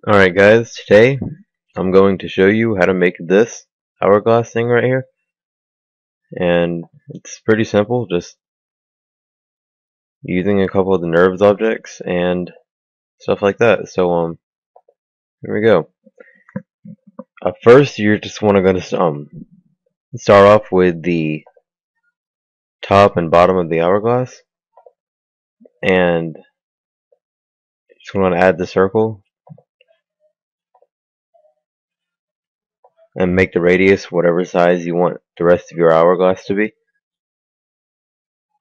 Alright guys, today I'm going to show you how to make this hourglass thing right here. And it's pretty simple, just using a couple of the NURBS objects and stuff like that. So here we go. First you're just want to start off with the top and bottom of the hourglass, and just want to add the circle and make the radius whatever size you want the rest of your hourglass to be.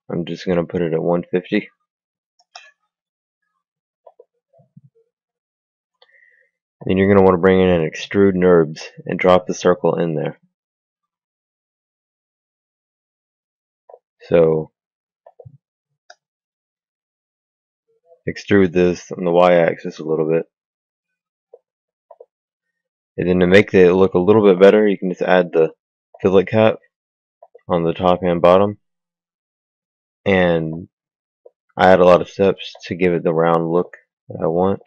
I'm just going to put it at 150. Then you're going to want to bring in an extrude NURBS and drop the circle in there. So extrude this on the y-axis a little bit. And then to make it look a little bit better, you can just add the fillet cap on the top and bottom. And I add a lot of steps to give it the round look that I want.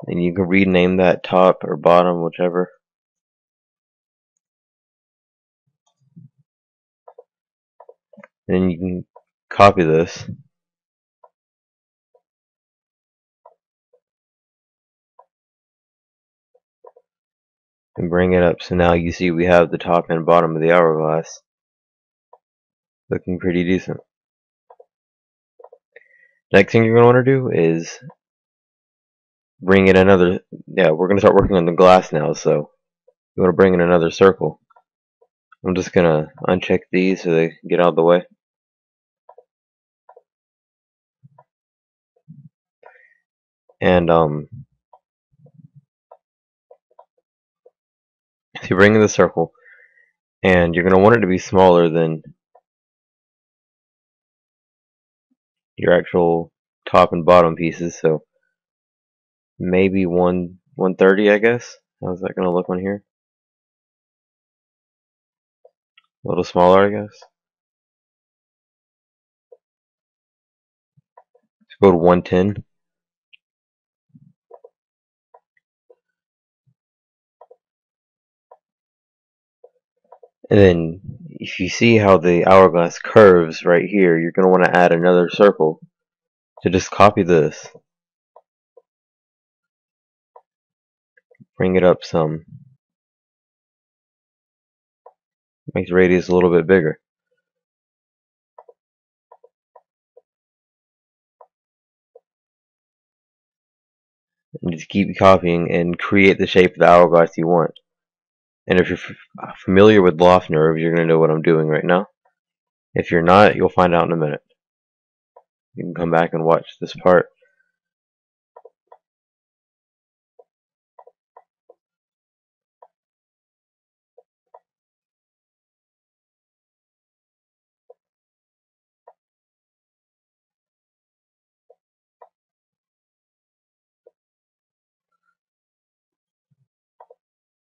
And you can rename that top or bottom, whichever. Then you can copy this and bring it up. So now you see we have the top and bottom of the hourglass looking pretty decent. Next thing you're going to want to do is bring in another, we're going to start working on the glass now, so you want to bring in another circle. I'm just going to uncheck these so they get out of the way. And so you bring in the circle, and you're going to want it to be smaller than your actual top and bottom pieces, so maybe 130, I guess. How's that going to look on here? A little smaller, I guess. Let's go to 110. And then if you see how the hourglass curves right here, you're going to want to add another circle. So just copy this, bring it up some, make the radius a little bit bigger. And just keep copying and create the shape of the hourglass you want. And if you're familiar with loft NURBS, you're going to know what I'm doing right now. If you're not, you'll find out in a minute. You can come back and watch this part.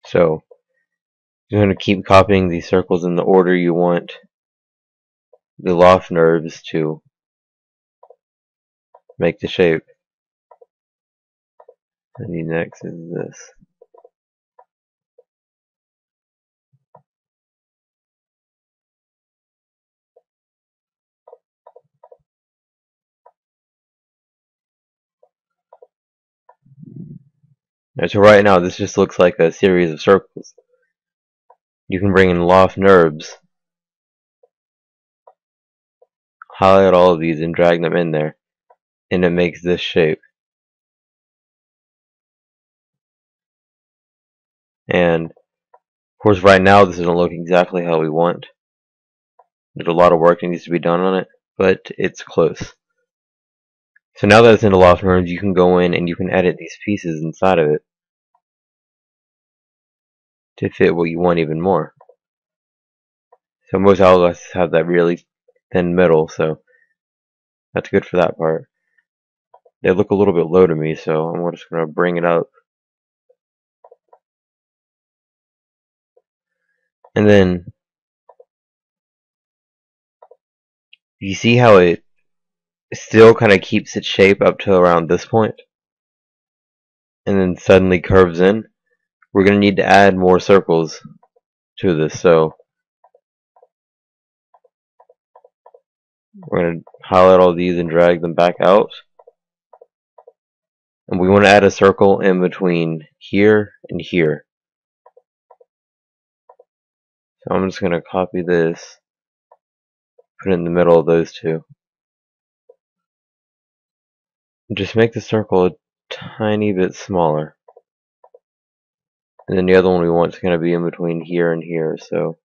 So you're going to keep copying these circles in the order you want the loft NURBS to make the shape. And the next is this. And so right now this just looks like a series of circles. You can bring in loft NURBS, highlight all of these and drag them in there, and it makes this shape. And of course right now this doesn't look exactly how we want. There's a lot of work that needs to be done on it, but it's close. So now that it's in the loft NURBS, you can go in and you can edit these pieces inside of it to fit what you want even more. So most hourglasses have that really thin middle, so that's good for that part. They look a little bit low to me, so I'm just going to bring it up. And then you see how it it still kind of keeps its shape up to around this point, and then suddenly curves in. We're going to need to add more circles to this, so we're going to highlight all these and drag them back out. And we want to add a circle in between here and here. So I'm just going to copy this, put it in the middle of those two. And just make the circle a tiny bit smaller. And then the other one we want is going to be in between here and here, so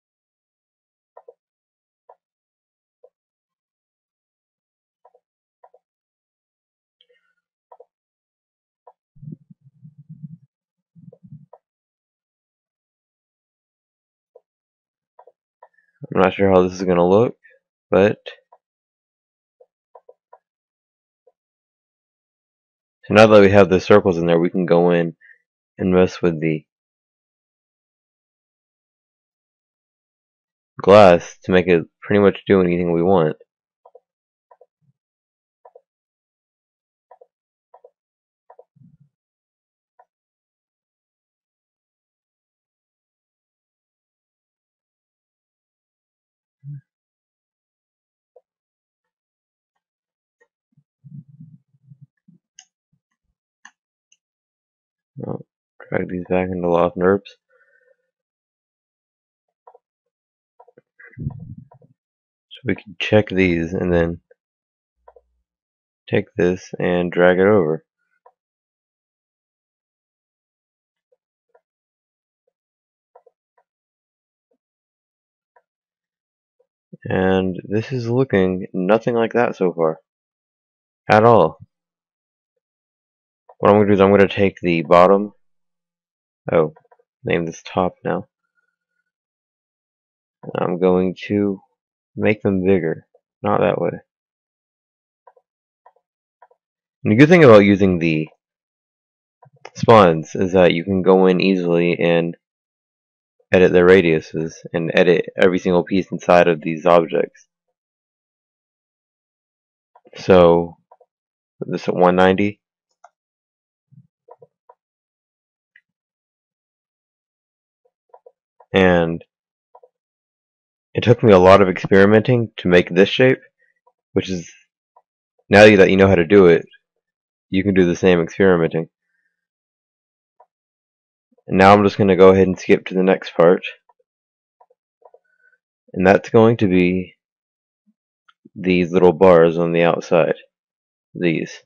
I'm not sure how this is going to look, but so now that we have the circles in there, we can go in and mess with the glass to make it pretty much do anything we want. I'll drag these back into loft NURBS. So we can check these and then take this and drag it over. And this is looking nothing like that so far. At all. What I'm going to do is I'm going to take the bottom. Oh, name this top now. I'm going to make them bigger. Not that way. And the good thing about using the spawns is that you can go in easily and edit their radiuses and edit every single piece inside of these objects. So, put this at 190. And it took me a lot of experimenting to make this shape, which is, now that you know how to do it, you can do the same experimenting. And now I'm just going to go ahead and skip to the next part. And that's going to be these little bars on the outside. These.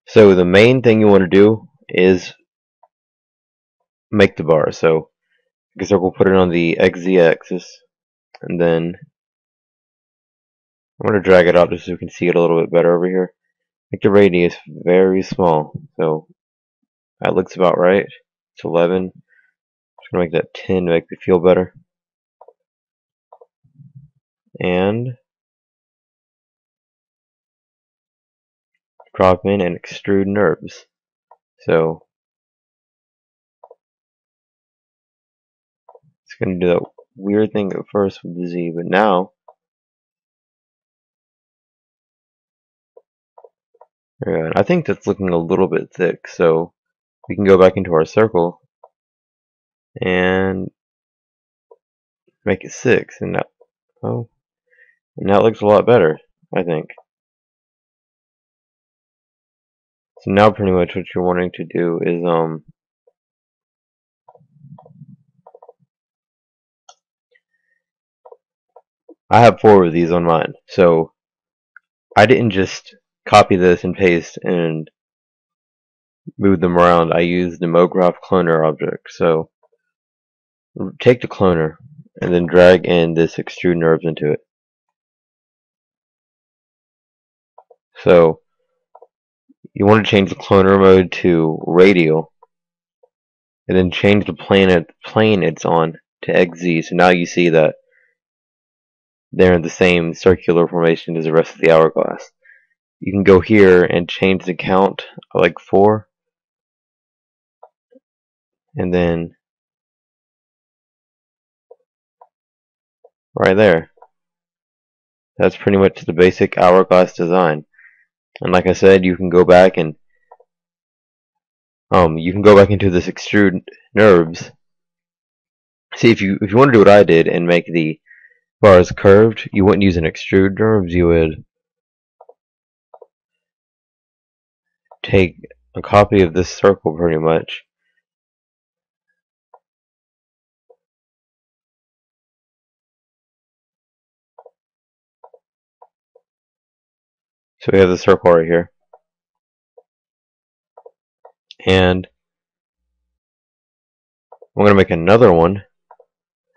So the main thing you want to do is make the bar. So I guess we'll put it on the XZ axis, and then I'm going to drag it out just so you can see it a little bit better over here. Make the radius very small. So that looks about right. It's 11. Just going to make that 10 to make it feel better. And drop in and extrude NURBS. So it's going to do that weird thing at first with the Z, but now I think that's looking a little bit thick, so we can go back into our circle and make it 6, and that, oh, and that looks a lot better, I think. So now pretty much what you're wanting to do is I have 4 of these on mine, so I didn't just copy this and paste and move them around. I used the MoGraph cloner object. So take the cloner and then drag in this extrude NURBS into it. So you want to change the cloner mode to radial, and then change the plane it's on to XZ. So now you see that they're in the same circular formation as the rest of the hourglass. You can go here and change the count like 4, and then right there. That's pretty much the basic hourglass design. And like I said, you can go back and into this extrude NURBS. See, if you want to do what I did and make the bars curved, you wouldn't use an extrude NURBS. You would take a copy of this circle, pretty much. So we have the circle right here, and I'm going to make another one.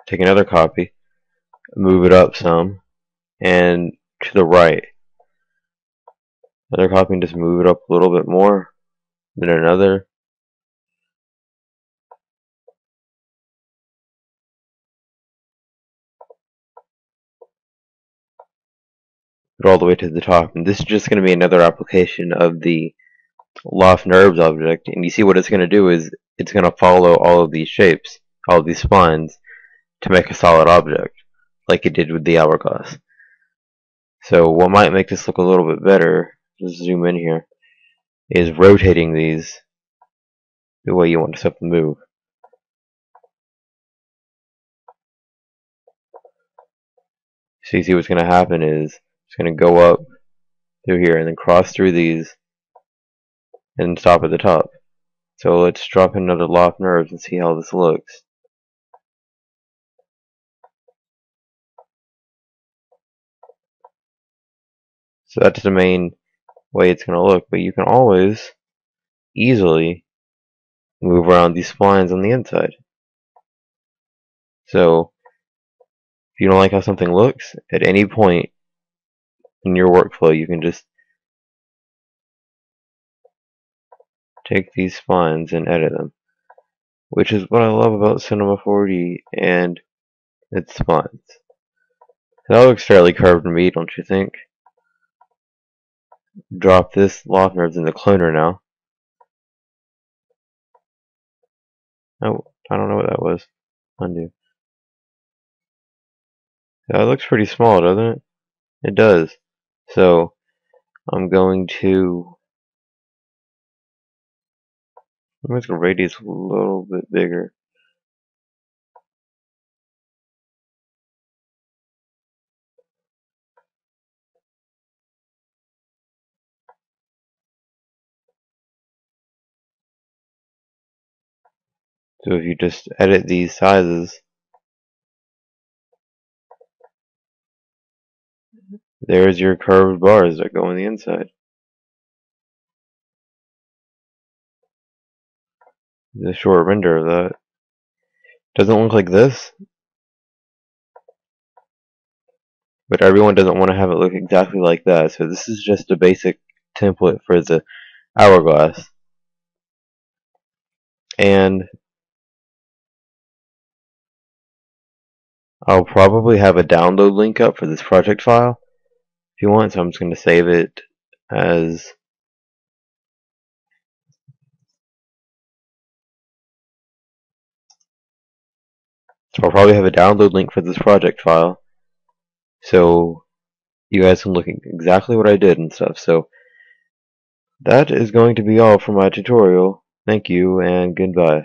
Take another copy, move it up some, and to the right. Another copy and just move it up a little bit more. Then another. All the way to the top. And this is just going to be another application of the loft NURBS object. And you see what it's going to do is it's going to follow all of these shapes, all of these spines, to make a solid object, like it did with the hourglass. So what might make this look a little bit better, just zoom in here, is rotating these the way you want stuff to move. So you see what's going to happen is it's going to go up through here and then cross through these and stop at the top. So let's drop in another loft NURBS and see how this looks. So that's the main way it's going to look, but you can always easily move around these splines on the inside. So if you don't like how something looks, at any point in your workflow you can just take these splines and edit them, which is what I love about Cinema 4D and its splines. That looks fairly curved to me, don't you think? Drop this loft NURBS in the cloner now. Oh, I don't know what that was. Undo. That looks pretty small, doesn't it? It does. So I'm going to make the radius a little bit bigger. So if you just edit these sizes, there's your curved bars that go on the inside. The short render of that. Doesn't look like this, but everyone doesn't want to have it look exactly like that. So this is just a basic template for the hourglass. And I'll probably have a download link up for this project file if you want, so I'm just going to save it as so I'll probably have a download link for this project file so you guys can look at exactly what I did and stuff. So that is going to be all for my tutorial. Thank you and goodbye.